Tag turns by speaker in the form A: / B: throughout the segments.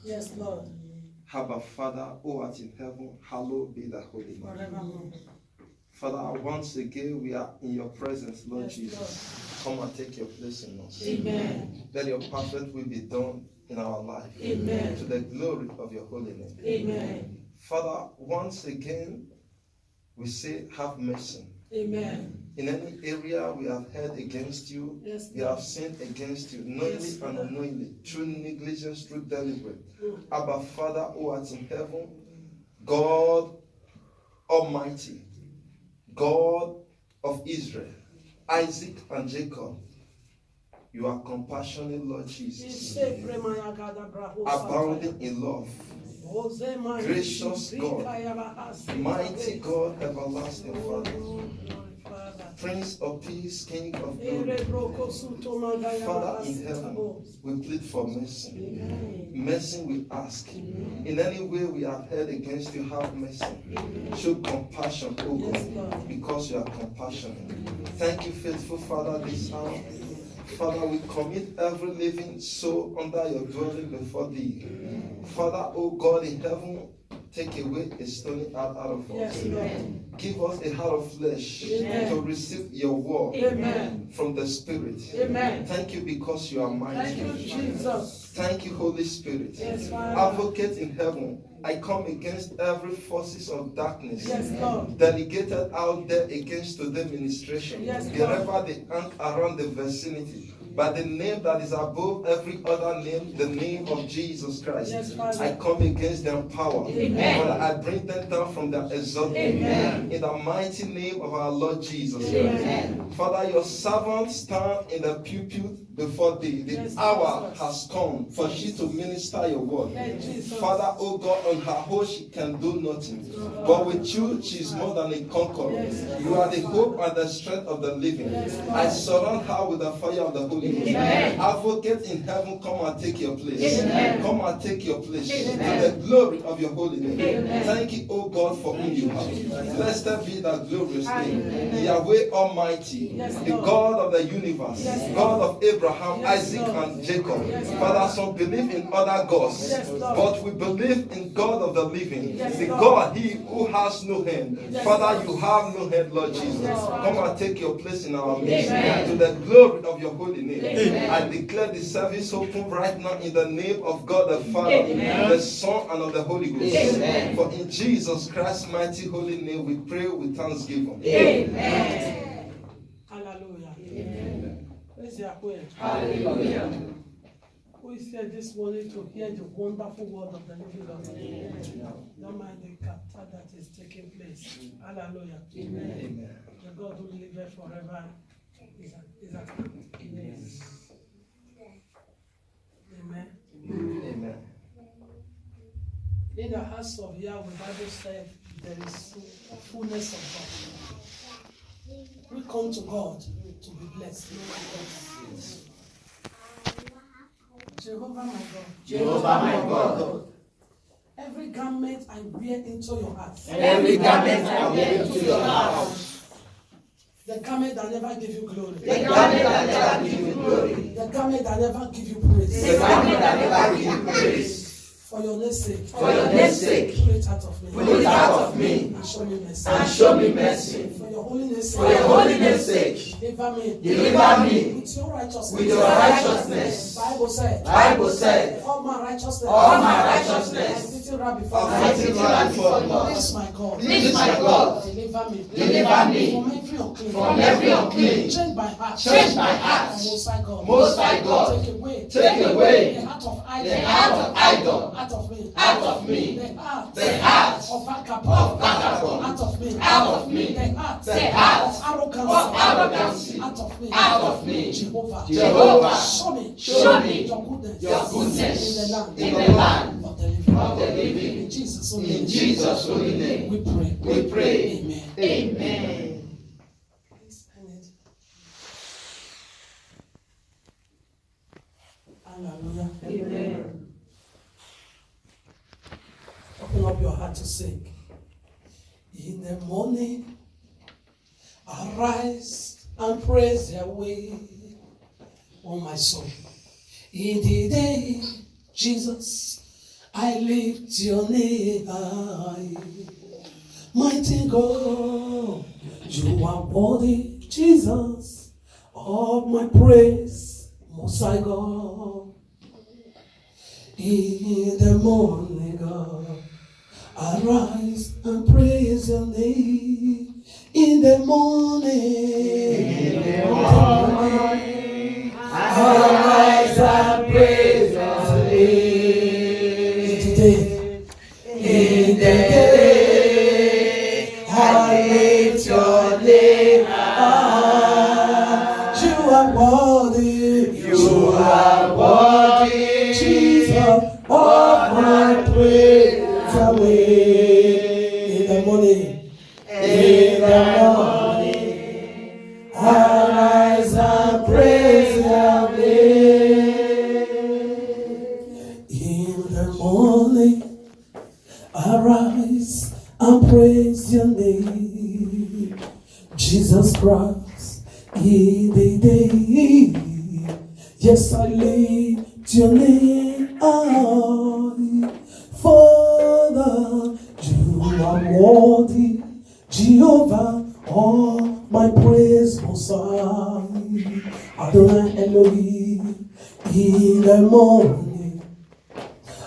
A: Yes, Lord.
B: Abba, Father, who art in heaven, hallowed be thy holy name.
A: Forevermore.
B: Father, once again we are in your presence, Lord
A: Yes,
B: Jesus. Come and take your place in us.
A: Amen.
B: Let your perfect will be done in our life.
A: Amen.
B: To the glory of your holy name.
A: Amen.
B: Father, once again we say, have mercy.
A: Amen.
B: In any area we have heard against you,
A: Yes,
B: we have sinned against you, knowingly
A: Yes,
B: and
A: Father.
B: unknowingly, through negligence, through deliberate.
A: Mm.
B: Abba, Father, who art in heaven, God Almighty, God of Israel, Isaac and Jacob, you are compassionate, Lord Jesus, abounding in love, gracious God, mighty God, everlasting Father, Prince of Peace, King of Glory. Father in heaven, we plead for mercy. Mercy we ask. In any way we have heard against you, have mercy. Show compassion, O God, because you are compassionate. Thank you, faithful Father, this hour. Father, we commit every living soul under your dwelling before thee. Father, O God in heaven, take away a stony heart out of us.
A: Amen.
B: Give us a heart of flesh
A: Amen.
B: to receive your word
A: Amen.
B: from the Spirit.
A: Amen.
B: Thank you because you are mighty.
A: Thank you, Jesus.
B: Thank you, Holy Spirit.
A: Yes, Father.
B: Advocate in heaven, I come against every forces of darkness
A: Yes, Lord.
B: delegated out there against the administration,
A: Yes, Lord.
B: wherever they hang around the vicinity. By the name that is above every other name, the name of Jesus Christ.
A: Yes, Father.
B: I come against their power.
A: Amen.
B: Father, I bring them down from their exalted.
A: Amen.
B: In the mighty name of our Lord Jesus
A: Amen.
B: Christ. Father, your servant stand in the pulpit before thee. The
A: Yes,
B: hour
A: Jesus.
B: has come for she to minister your word.
A: Yes, Jesus.
B: Father, oh God, on her own she can do nothing. But with you, she is more than a conqueror.
A: Yes,
B: You are the hope and the strength of the living.
A: Yes, Lord.
B: I surround her with the fire of the Holy Ghost.
A: Amen.
B: Advocate in heaven, come and take your place.
A: Amen.
B: Come and take your place.
A: Amen.
B: To the glory of your holy name.
A: Amen.
B: Thank you, O God, for whom you have. Blessed be the glorious name.
A: Amen.
B: Yahweh Almighty,
A: Yes,
B: the
A: Lord.
B: God of the universe,
A: Yes,
B: God of Abraham,
A: Yes,
B: Isaac,
A: Lord.
B: and Jacob.
A: Yes,
B: Father, some believe in other gods,
A: Yes, Lord.
B: but we believe in God of the living,
A: Yes,
B: the
A: Lord.
B: God, He who has no hand.
A: Yes,
B: Father,
A: Lord.
B: you have no hand, Lord Jesus.
A: Yes, Lord.
B: Come and take your place in our midst.
A: Amen.
B: To the glory of your holy name.
A: Amen.
B: I declare the service open right now in the name of God the Father,
A: Amen.
B: the Son, and of the Holy Ghost.
A: Amen.
B: For in Jesus Christ's mighty holy name we pray with thanksgiving.
A: Amen. Hallelujah.
B: Amen.
A: Praise Yahweh.
C: Hallelujah.
A: Who is here this morning to hear the wonderful word of the living God? Don't mind the capture that is taking place. Hallelujah.
B: Amen.
A: The God who liveth forever is at hand. Amen. Amen.
B: Amen.
A: In the house of Yahweh, the Bible said there is fullness of God. We come to God to be blessed. Jehovah my God.
C: Jehovah my God.
A: Every garment I wear into your heart.
C: Every garment I wear into your house.
A: The garment that never give you glory.
C: The garment that never give you glory.
A: The garment that never give you praise.
C: The garment that never give you praise.
A: For your name's sake.
C: For your name's sake.
A: Pull it out of me.
C: Pull it out of me.
A: And show me mercy.
C: And show me mercy.
A: For your holiness sake.
C: For your holiness sake.
A: Deliver me.
C: Deliver me.
A: With your righteousness.
C: With your righteousness.
A: Bible said.
C: Bible said.
A: All my righteousness.
C: All my righteousness.
A: I sit right before
C: I sit right before God.
A: This my God.
C: This my God.
A: Deliver me.
C: Deliver me.
A: From every unclean.
C: From every unclean.
A: Change my heart.
C: Change my heart.
A: Most high God.
C: Most high God.
A: Take away.
C: Take away.
A: The heart of idol.
C: The heart of idol.
A: Out of me.
C: Out of me.
A: The heart
C: The heart
A: of vagabond.
C: of vagabond.
A: Out of me.
C: Out of me.
A: The heart.
C: The heart
A: of arrogance.
C: of arrogance.
A: Out of me.
C: Out of me.
A: Jehovah.
C: Jehovah.
A: Show me.
C: Show me
A: your goodness.
C: your goodness
A: in the land.
C: in the land
A: of the living.
C: of the living.
A: In Jesus' holy name.
C: In Jesus' holy name.
A: We pray.
C: We pray.
A: Amen.
C: Amen.
A: Please pen it. Hallelujah.
C: Amen.
A: Open up your heart to sing. In the morning, arise and praise Yahweh, oh my soul. In the day, Jesus I lift your name high. Mighty God, you are worthy, Jesus, of my praise, Most High God. In the morning, God, arise and praise your name. In the morning,
C: Arise and praise your name.
A: today,
C: In the day, I lift your name high.
A: you are worthy,
C: You are worthy,
A: Jesus, of my praise away. In the morning,
C: in the morning,
A: arise and praise your name. In the morning, arise and praise your name. Jesus Christ, in the day, yes, I lift your name high. Father, you are worthy, Jehovah, all my praise most high. Adonai Elohim, in the morning,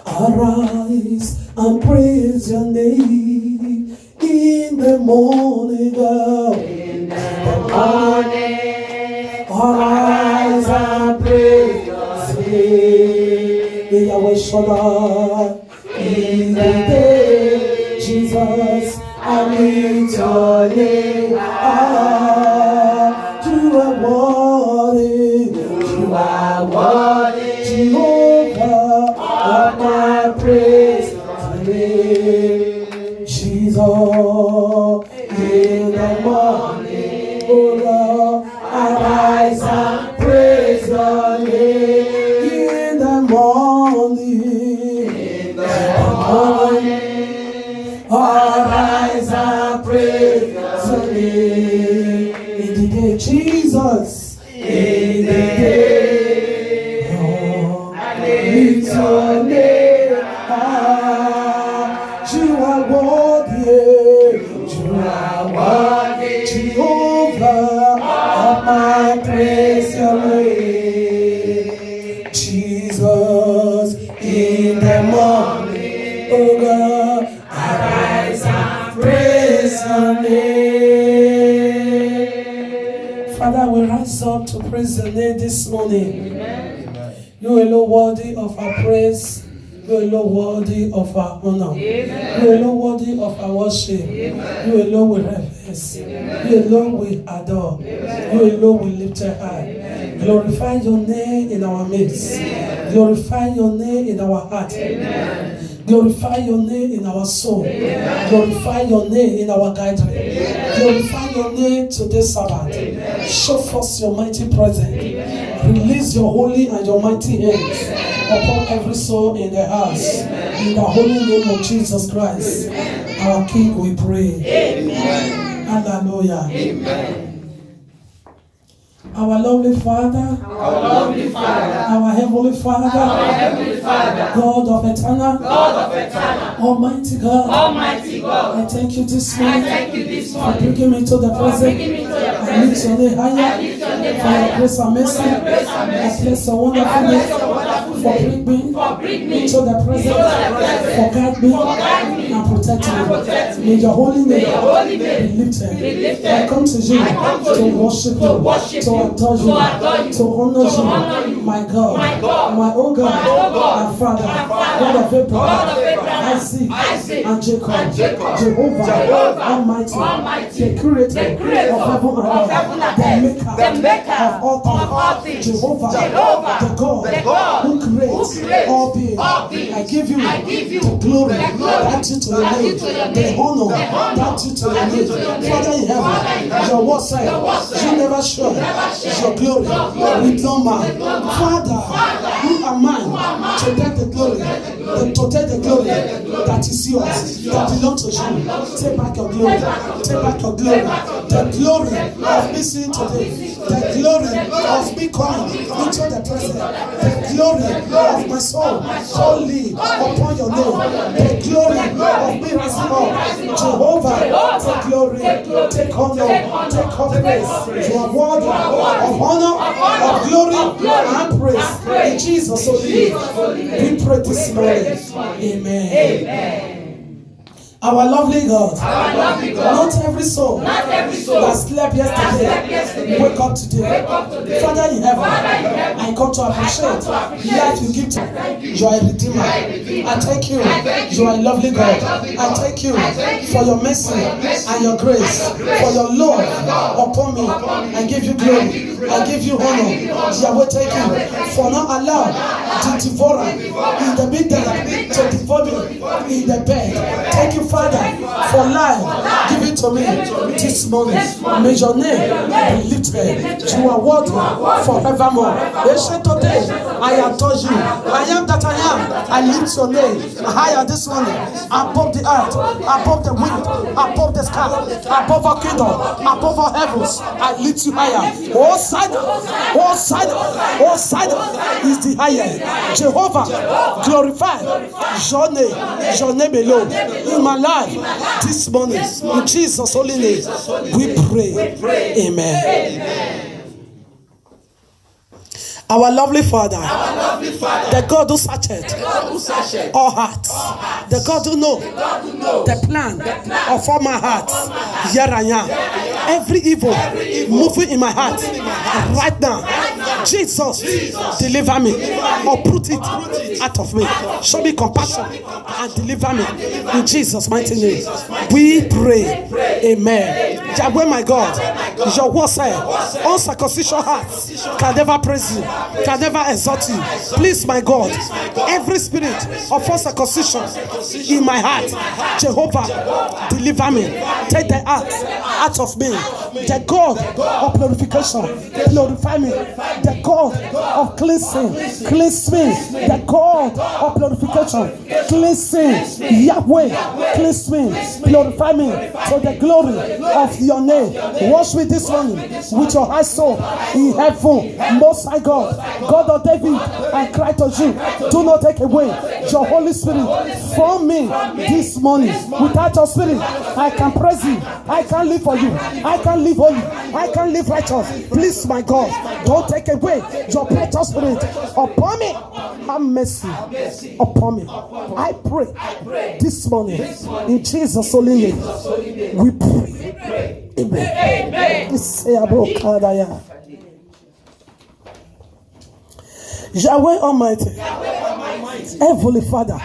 A: arise and praise your name. In the morning, God,
C: in the morning,
A: arise and praise your name. Yahweh Shaddai, in the day, Jesus, I lift your name high. You are worthy,
C: you are worthy,
A: Jehovah, of my praise today. Jesus, in the morning, oh Lord, arise and praise your name. In the morning, arise and praise your name. In the day, Jesus, in the day, oh, lift your name high. You are worthy, you are worthy, Jehovah, of my praise your name. Jesus, in the morning, oh God, arise and praise your name. Father, we rise up to praise your name this morning. You alone worthy of our praise. You alone worthy of our honor. You alone worthy of our worship. You alone we reverence. You alone we adore. You alone we lift your high. Glorify your name in our midst. Glorify your name in our heart. Glorify your name in our soul. Glorify your name in our gathering. Glorify your name today, Sabbath. Show forth your mighty presence. Release your holy and your mighty hands upon every soul in the house. In the holy name of Jesus Christ, our King, we pray.
C: Amen.
A: Hallelujah.
C: Amen.
A: Our lovely Father,
C: Our
A: Heavenly Father, God of eternal, Almighty God, I thank you this morning for bringing me to the present. I lift your name higher for your grace and mercy. I bless your wonderful name for bringing me to the present, for guide me and protect me. May your holy name be lifted. I come to you to worship you, to adore you, to honor you, my God, my own God, my Father, God of Abraham, Isaac, and Jacob, Jehovah, Almighty, the Creator of heaven and earth, the Maker of all things, Jehovah, the God who creates all beings. I give you the glory that you to your name, the honor that you to your name. Father in heaven, your word said, you never share your glory with no man. Father, who are mine to take the glory, to take the glory that is yours, that belongs to you. Take back your glory. Take back your glory. The glory of me seeing today. The glory of me coming into the present. The glory of my soul holy upon your name. The glory of me rising up. Jehovah, take glory, take honor, take praise. You are worthy of honor, of glory, and praise. In Jesus' name, we pray this morning. Amen. Our lovely God, not every soul that slept yesterday, wake up today. Father in heaven, I come to appreciate the life you give to me. You are a redeemer. I thank you. You are a lovely God. I thank you for your mercy and your grace, for your love upon me. I give you glory. I give you honor. Yahweh, thank you for not allowing the devourer in the midday to devour me in the bed. Thank you, Father, for life. Give it to me this morning. May your name be lifted. You are worthy forevermore. Today, I adore you. I am that I am. I lift your name higher this morning, above the earth, above the wind, above the sky, above our kingdom, above our heavens. I lift you higher. All side is the higher. Jehovah, glorify your name alone in my life this morning. In Jesus' holy name, we pray. Amen. Our lovely Father, the God who searcheth all hearts, the God who knows the plan of all my heart. Here I am. Every evil moving in my heart right now, Jesus, deliver me, uproot it out of me. Show me compassion and deliver me in Jesus' mighty name. We pray. Amen. Yahweh, my God, your word said, uncircumcision hearts can never praise you, can never exalt you. Please, my God, every spirit of uncircumcision in my heart, Jehovah, deliver me. Take the heart out of me. The God of purification, glorify me. The God of cleansing, cleanse me. The God of purification, cleanse me. Yahweh, cleanse me, glorify me for the glory of your name. Wash me this morning with your high soul in heaven. Most high God, God of David, I cry to you. Do not take away your Holy Spirit from me this morning. Without your Spirit, I can praise you. I can live for you. I can live holy. I can live righteous. Please, my God, don't take away your precious Spirit upon me. Have mercy upon me. I pray this morning in Jesus' holy name. We pray. Amen. Yahweh Almighty, Heavenly Father,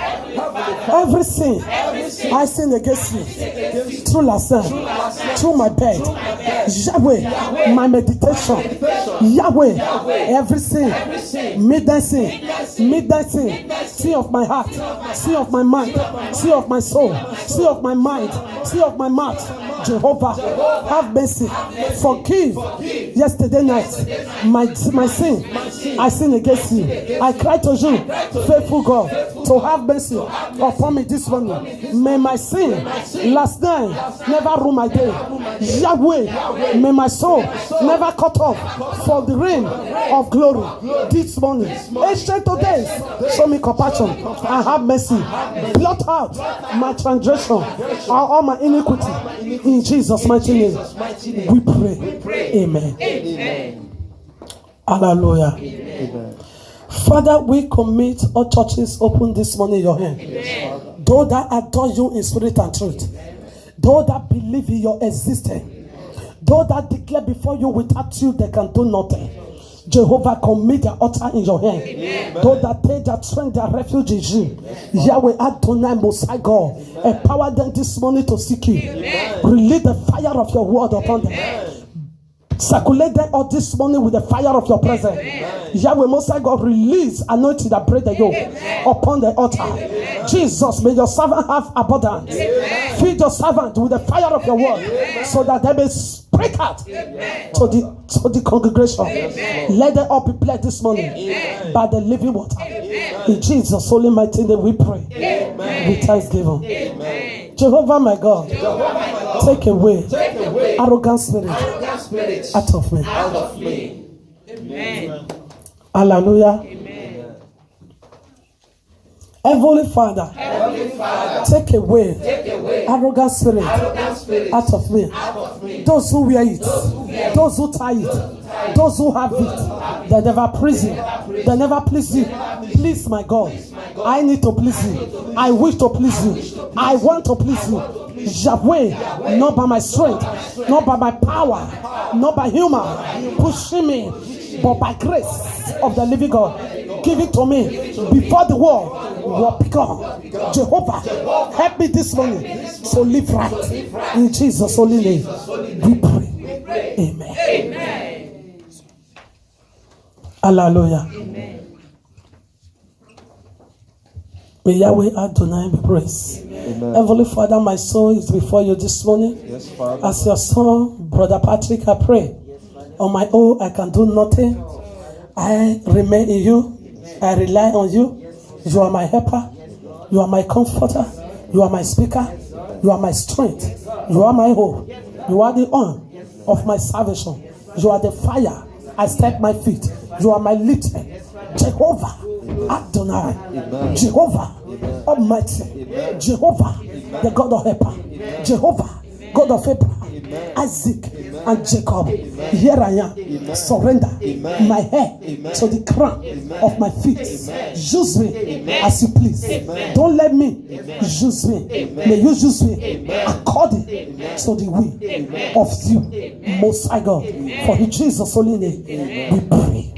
A: every sin I sin against you through last night, through my bed, Yahweh, my meditation, Yahweh, every sin, midnight sin, sin of my heart, sin of my mind, sin of my soul, sin of my mind, sin of my mouth. Jehovah, have mercy. Forgive yesterday night my sin. I sin against you. I cry to you, faithful God, to have mercy upon me this morning. May my sin last night never ruin my day. Yahweh, may my soul never cut off for the reign of glory this morning. Ancient of days, show me compassion and have mercy. Blot out my transgression and all my iniquity. In Jesus' mighty name, we pray. Amen. Hallelujah. Amen. Father, we commit all churches open this morning in your hand. Those that adore you in spirit and truth, those that believe in your existence, those that declare before you without you they can do nothing. Jehovah, commit their altar in your hand. Those that take their strength, their refuge in you. Yahweh Adonai, Most High God, empower them this morning to seek you. Release the fire of your word upon them. Circulate them all this morning with the fire of your presence. Yahweh Most High God, release anointing that break the yoke upon the altar. Jesus, may your servant have abundance. Feed your servant with the fire of your word so that they may break out to the congregation. Let them all be blessed this morning by the living water. In Jesus' holy mighty name we pray. With thanksgiving. Jehovah my God, take away arrogant spirit out of me. Hallelujah. Heavenly Father, take away arrogant spirit out of me. Those who wear it, those who tie it, those who have it, they never please you. They never please you. Please, my God, I need to please you. I wish to please you. I want to please you. Yahweh, not by my strength, not by my power, not by human pushing me, but by grace of the living God. Give it to me before the war will become. Jehovah, help me this morning to live right. In Jesus' holy name, we pray. Amen. Hallelujah. May Yahweh Adonai be praised. Heavenly Father, my soul is before you this morning.
B: Yes, Father.
A: As your son, Brother Patrick, I pray. On my own, I can do nothing. I remain in you. I rely on you. You are my helper. You are my comforter. You are my speaker. You are my strength. You are my hope. You are the horn of my salvation. You are the fire. I step my feet. You are my lifter. Jehovah Adonai. Jehovah Almighty. Jehovah, the God of helper. Jehovah, God of Abraham, Isaac, and Jacob. Here I am. Surrender my hair to the crown of my feet. Use me as you please. Don't let me use me. May you use me according to the will of you, Most High God. For in Jesus' holy name we pray.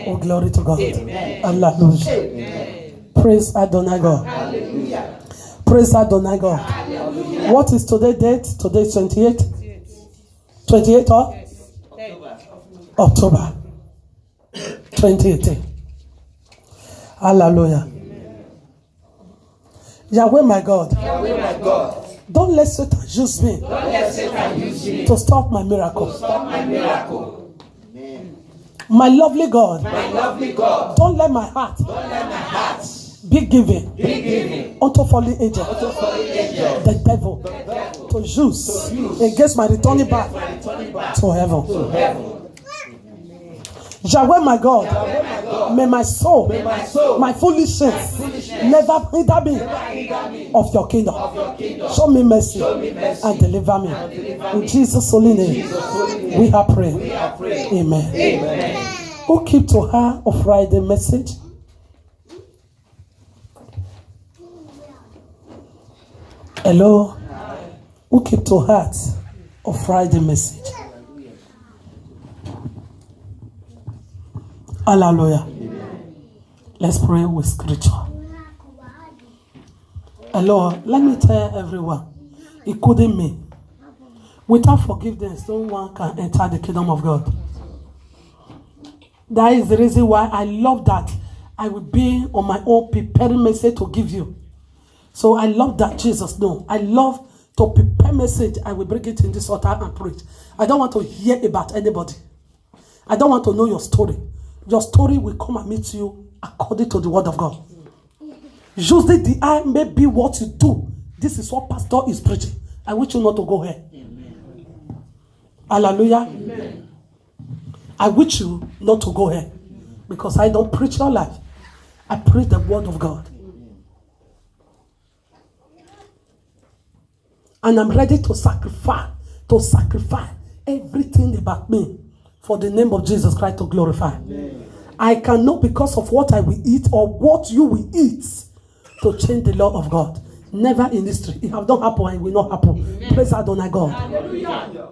A: Oh, glory to God. Hallelujah. Praise Adonai God. Praise Adonai God. What is today's date? Today is 28th. 28th of October 2018. Hallelujah. Yahweh my God. Don't let Satan use me to stop my miracle. My lovely God. Don't let my heart be given unto fallen angel, the devil, to use against my returning back to heaven. Yahweh my God, may my soul, my foolishness never hinder me of your kingdom. Show me mercy and deliver me. In Jesus' holy name, we have prayed. Amen. Who keep to her a Friday message? Hello? Who keep to heart a Friday message? Hallelujah. Let's pray with scripture. Hello, let me tell everyone, including me, without forgiveness, no one can enter the kingdom of God. That is the reason why I love that I will be on my own preparing message to give you. So I love that Jesus knows. I love to prepare message. I will bring it in this altar and preach. I don't want to hear about anybody. I don't want to know your story. Your story will come and meet you according to the word of God. Usually the eye may be what you do. This is what pastor is preaching. I wish you not to go here. Amen. Hallelujah. Amen. I wish you not to go here. Because I don't preach your life. I preach the word of God. And I'm ready to sacrifice everything about me for the name of Jesus Christ to glorify. Amen. I cannot, because of what I will eat or what you will eat, to change the law of God. Never in history. It have not happened and it will not happen. Amen. Praise Adonai God. Hallelujah.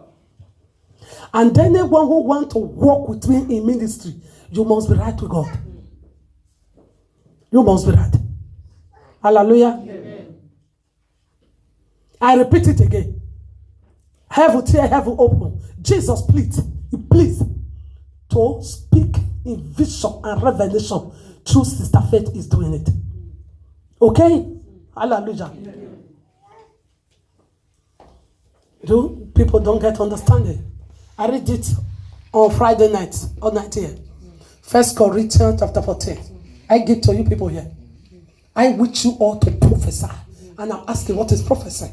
A: And anyone who wants to walk with me in ministry, you must be right with God. You must be right. Hallelujah. Amen. I repeat it again. Heaven tear, heaven open. Jesus please to speak in vision and revelation through Sister Faith is doing it. Okay? Hallelujah. People don't get understanding. I read it on Friday night or night here. 1 Corinthians chapter 14. I give to you people here. I wish you all to prophesy. And I'm asking, what is prophecy?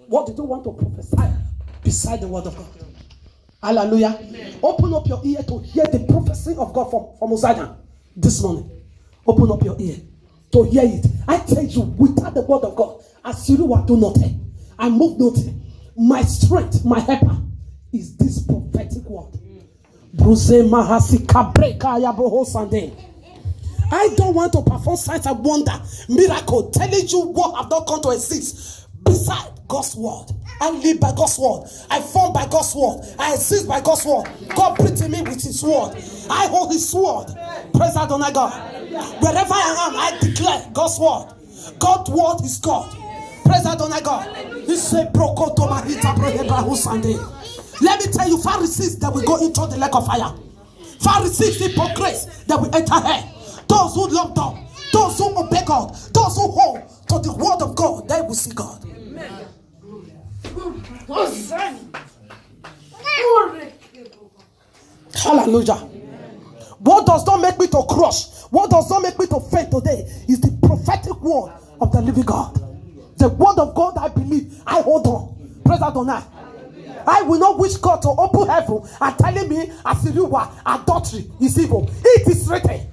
A: What did you want to prophesy beside the word of God? Hallelujah. Amen. Open up your ear to hear the prophecy of God from Hosanna this morning. Open up your ear to hear it. I tell you, without the word of God, as you do nothing. I move nothing. My strength, my helper, is this prophetic word. I don't want to perform signs and wonder, miracle, telling you what have not come to exist beside God's word. I live by God's word. I form by God's word. I exist by God's word. God breathed in me with his word. I hold his word. Praise Adonai God. Wherever I am, I declare God's word. God's word is God. Praise Adonai God. Let me tell you, Pharisees that will go into the lake of fire. Pharisees, hypocrites that will enter here. Those who love God, those who obey God, those who hold to the word of God, they will see God. Amen. Hallelujah. What does not make me to crush, what does not make me to faint today is the prophetic word of the living God. The word of God I believe, I hold on. Praise Adonai. I will not wish God to open heaven and telling me as you were adultery is evil. It is written.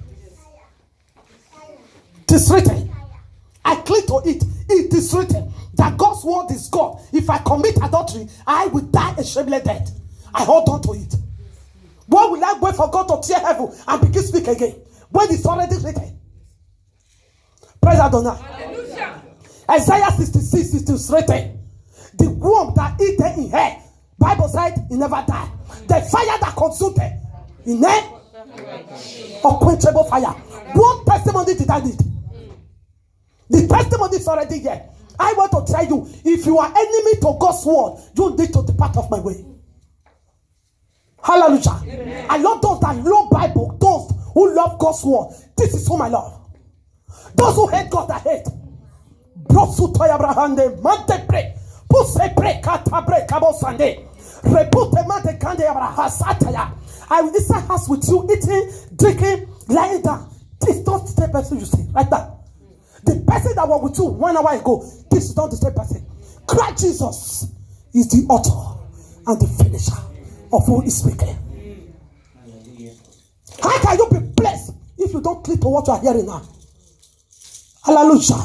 A: It is written. I cling to it. It is written that God's word is God. If I commit adultery, I will die a shameful death. I hold on to it. Why will I wait for God to tear heaven and begin to speak again when it's already written? Praise Adonai. Hallelujah. Isaiah 66 is written. The worm that eat in her, Bible said he never died. The fire that consumed her, in her, unquenchable fire. What testimony did I need? The testimony is already here. I want to tell you, if you are enemy to God's word, you need to depart off my way. Hallelujah. Amen. I love those that love Bible, those who love God's word. This is whom I love. Those who hate God, I hate. I will inside house with you, eating, drinking, lying down. This not the same person you see, like that. The person that was with you 1 hour ago, this is not the same person. Christ Jesus is the author and the finisher of who is speaking. How can you be blessed if you don't click to what you are hearing now? Hallelujah.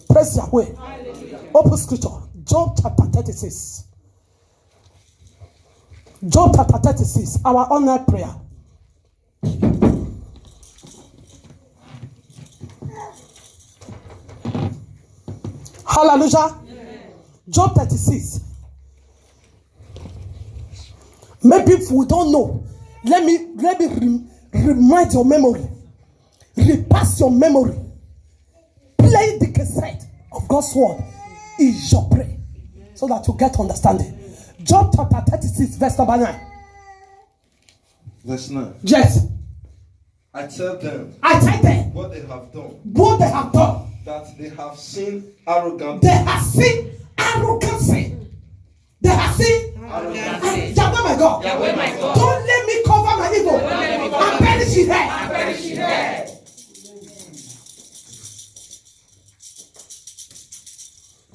A: Praise Yahweh. Open scripture. Job chapter 36. Job chapter 36. Our honor prayer. Hallelujah. Job 36. Maybe if we don't know, let me remind your memory. Repass your memory. Play the cassette of God's word is your prayer, so that you get understanding. Job chapter 36, verse number 9.
B: Verse 9.
A: Yes.
B: I tell them what they have done.
A: What they have done.
B: That they have seen arrogance.
A: They have seen arrogancy. They have seen arrogancy. Yahweh my God.
C: Yahweh my God.
A: Don't let me cover my evil. I perish in there.
C: I perish in there.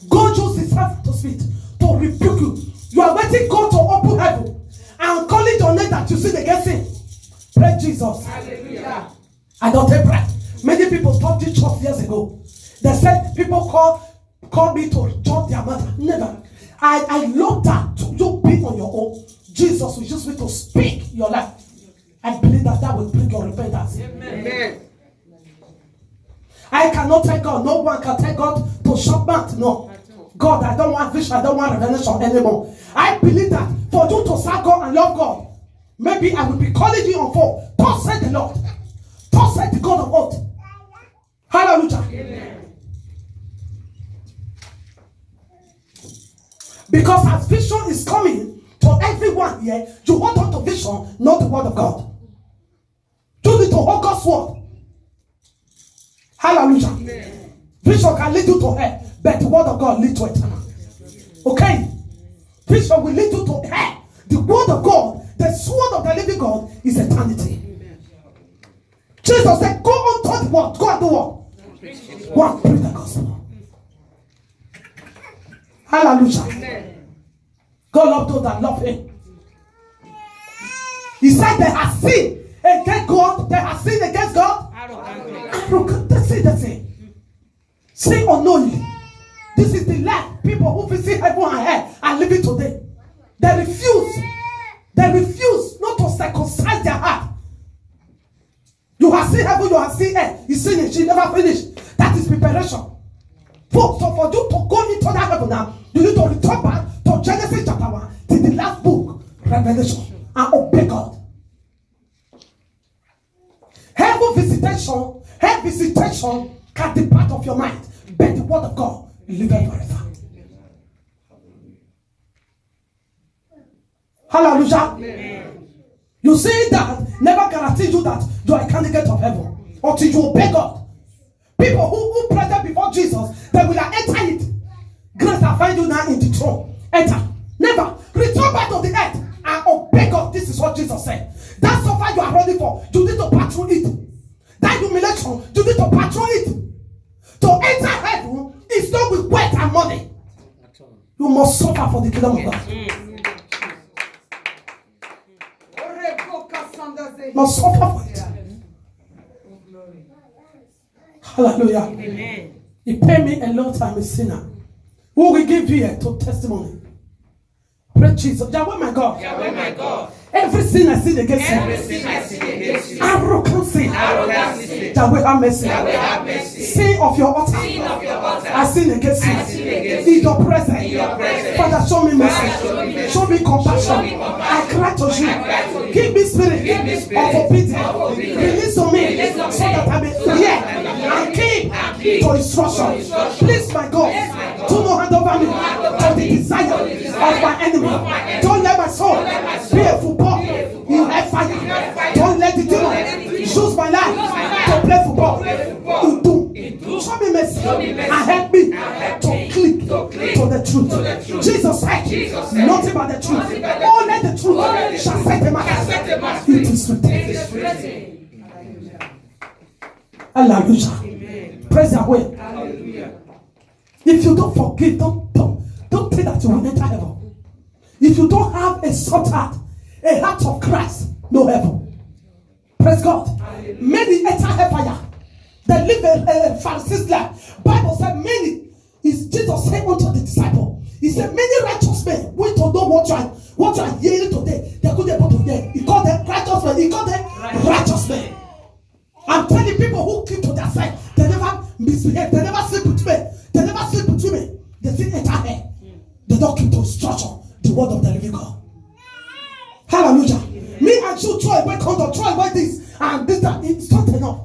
A: God used his hand to speak, to rebuke you. You are waiting God to open heaven and calling your name that you sin against him. Praise Jesus.
C: Hallelujah.
A: I don't take pride. Many people stopped this church years ago. They said people call me to judge their mother. Never. I love that. You be on your own. Jesus will use me to speak your life. I believe that will bring your repentance.
C: Amen.
A: I cannot tell God. No one can tell God to shut mouth. No. God, I don't want vision. I don't want revelation anymore. I believe that for you to serve God and love God, maybe I will be calling you on phone. Thus said the Lord. Thus said the God of oath. Hallelujah. Amen. Because as vision is coming to everyone here, you hold on to vision, not the word of God. You need to hold God's word. Hallelujah. Amen. Vision can lead you to hell, but the word of God leads to eternal. Okay? Vision will lead you to hell. The word of God, the sword of the living God, is eternity. Jesus said, go on to the word. Go and do what? Go and preach the gospel. Hallelujah. God loves those that love him. He said they have sinned against God. They have sinned against God. Arrogant. That's it. Sin unknowingly. This is the life people who visit heaven and hell are living today. They refuse not to circumcise their heart. You have seen heaven, you have seen hell. You seen it, she never finished. That is preparation. So for you to go into that heaven now, you need to return back to Genesis chapter 1 to the last book, Revelation, and obey God. Heaven visitation can depart of your mind, but the word of God live forever. Hallelujah. Amen. You see that never guarantees you that you are a candidate of heaven until you obey God. People who present before Jesus, they will enter it. Grace will find you now in the throne. Enter. Never. Return back to the earth and obey God. This is what Jesus said. That suffer you are running for, you need to pass through it. That humiliation, you need to pass through it. To enter heaven is not with wealth and money. You must suffer for the kingdom of God. Must suffer for it. Hallelujah. Amen. He paid me a long time, a sinner. Who will give you to testimony? Praise Jesus. Yahweh my God. Yahweh my God. Every sin I sin against you. Arrogant sin. Yahweh have mercy. Sin of your altar. I sin against you. In your presence. Father, show me mercy. Show me compassion. I cry to you. Give me spirit of obedience. Release on me so that I may hear and keep to instruction. Please, my God, do not hand over me to the desire of my enemy. Don't let my soul be a football in hellfire. Don't let the demon use my life to play football. Show me mercy and help me to cling to the truth. Jesus said, nothing but the truth. Only the truth shall set them out. It is written. Hallelujah. Praise Yahweh. If you don't forgive, don't think that you will enter heaven. If you don't have a soft heart, a heart of Christ, no heaven. Praise God. Many enter hellfire. They live a Pharisee's life. Bible said many. Is Jesus said unto the disciple. He said many righteous men went to know what you are hearing today. They couldn't able to hear. He called them righteous men. He called them righteous men. I'm telling people who keep to their side, they never misbehave. They never sleep with me. They never sleep with women. They still enter hell. They don't keep to instruction. The word of the living God. Hallelujah. Me and you throw away conduct, throw away this and this, that. It's not enough.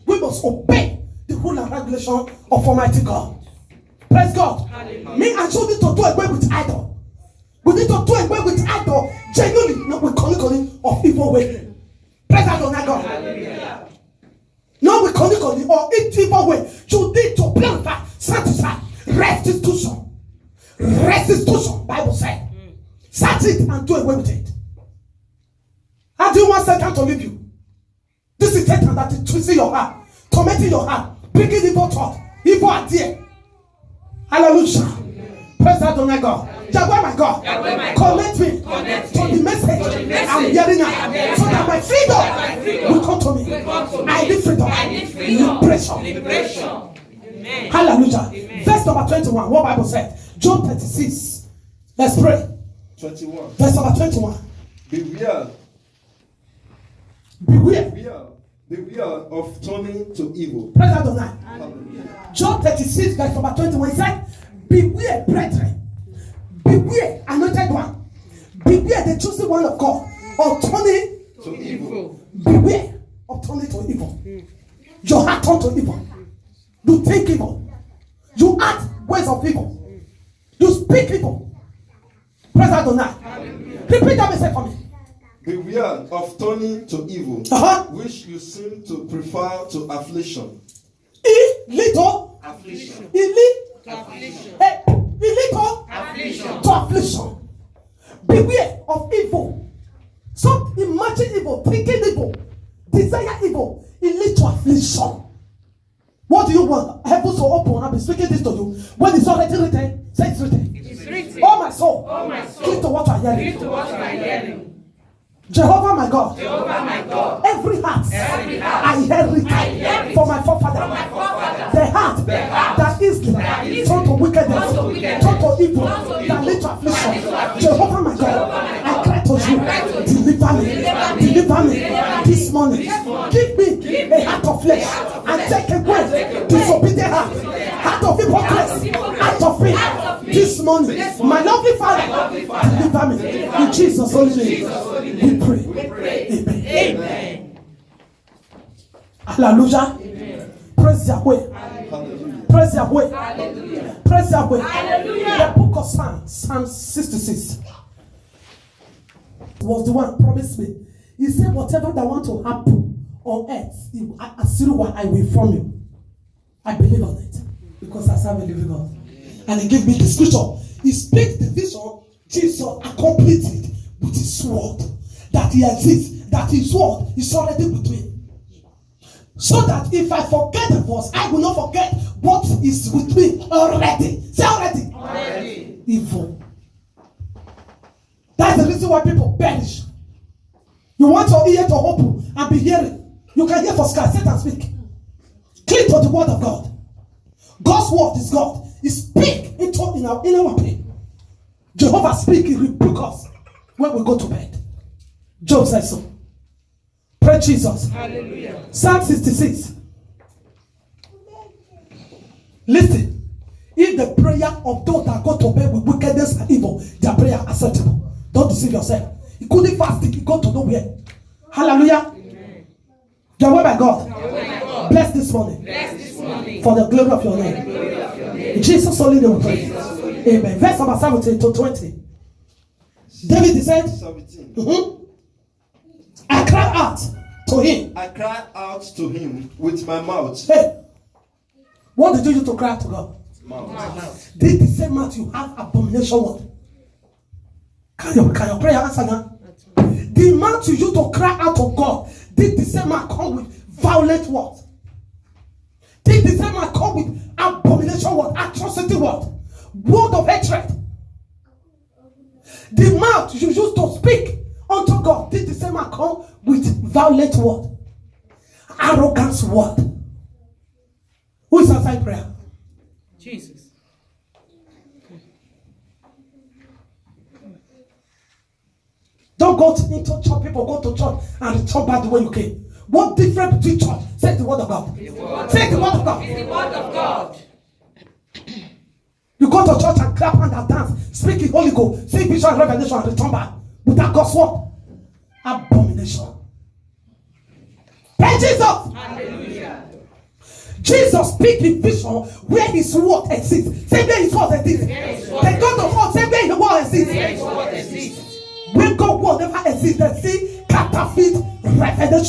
A: We must obey the rule and regulation of Almighty God. Praise God. Hallelujah. Me and you need to do away with idol. We need to do away with idol genuinely, not with calling of evil way. Praise Adonai God. Hallelujah. Not with calling or evil way. You need to plan that, satisfy, restitution. Restitution, Bible said. Set it and do away with it. How do you want Satan to leave you? This is Satan that is twisting your heart, tormenting your heart, bringing evil thought, evil idea. Hallelujah. Praise Adonai God. Yahweh my God. Connect me to the message I'm hearing now, so that my freedom will come to me. I need freedom. Liberation. Hallelujah. Verse number 21. What Bible said? John 36. Let's pray.
B: 21.
A: Verse number 21.
B: Beware of turning to evil.
A: Praise Adonai. John 36, verse number 21. He said, beware, brethren. Beware, anointed one. Beware, the chosen one of God. Of turning
B: to evil.
A: Beware of turning to evil. Your heart turn to evil. You think evil. You act ways of evil. You speak evil. Praise Adonai. Repeat that message for me.
B: Beware of turning to evil, which you seem to prefer to affliction.
A: Little affliction. To affliction. this to you. When it's already written, say it's written.
C: It's written.
A: Oh my soul,
C: Oh my soul.
A: cling to what you are
C: Cling
A: hearing.
C: to what you are hearing.
A: Jehovah my God,
C: Jehovah my God.
A: every heart
C: Every heart
A: I inherit
C: inherit
A: for my forefather.
C: forefather.
A: The heart that is turned to wickedness, turned to evil, that lead to affliction. Jehovah my God, I cry to you, deliver me this morning. Give me a heart of flesh and take away disobedient heart of hypocrisy out of me this morning. My lovely Father, deliver me in Jesus' holy name. We pray. Amen.
C: Amen.
A: Hallelujah. Praise Yahweh.
B: Hallelujah.
A: Praise Yahweh.
C: Hallelujah.
A: Praise Yahweh.
C: Hallelujah.
A: The book of Psalms, Psalm 66, was the one promised me. He said, whatever that want to happen on earth, I will inform you. I believe on it because I serve a living God. And he gave me the scripture. He speaks the vision. Jesus accomplished it with his word. That he exists, that his word is already with me. So that if I forget the verse, I will not forget what is with me already. Say already.
C: Already.
A: Evil. That's the reason why people perish. You want your ear to open and be hearing. You can hear for sky, sit and speak. Cling to the word of God. God's word is God. He speak into in our pain. Jehovah speak, he rebuke us when we go to bed. Job says so. Praise Jesus.
C: Hallelujah.
A: Psalm 66. Listen. If the prayer of those that go to bed with wickedness and evil, their prayer acceptable. Don't deceive yourself. He couldn't fast it, he go to nowhere. Hallelujah. Jehovah my God. Bless this morning.
C: Bless this morning.
A: For the glory of your name. In Jesus' holy name we pray. Amen. Verse number 17 to 20. David said,
B: 17.
A: I cry out to him.
B: I cry out to him with my mouth.
A: Hey, what did you use to cry out to God?
B: Mouth.
A: Did the same mouth you have abomination word? Can your prayer answer now? The mouth you use to cry out to God, did the same mouth come with violent word? Did the same mouth come with abomination word, atrocity word, word of hatred? The mouth you use to speak unto God, did the same mouth come with violent word, arrogance word? Who is answering prayer?
C: Jesus.
A: Don't go into church. People go to church and return back the way you came. What difference between church? Say the word of God. Say the word of God.
C: The word of God.
A: You go to church and clap and dance, speak in Holy Ghost, sing vision and revelation and return back without God's word. Abomination. Praise Jesus.
C: Hallelujah.
A: Jesus speak in vision where his word exists. Say where his word exists. They go to God, say where his word exists.
C: Where his word exists.
A: When God word never exists, they see counterfeit revelation.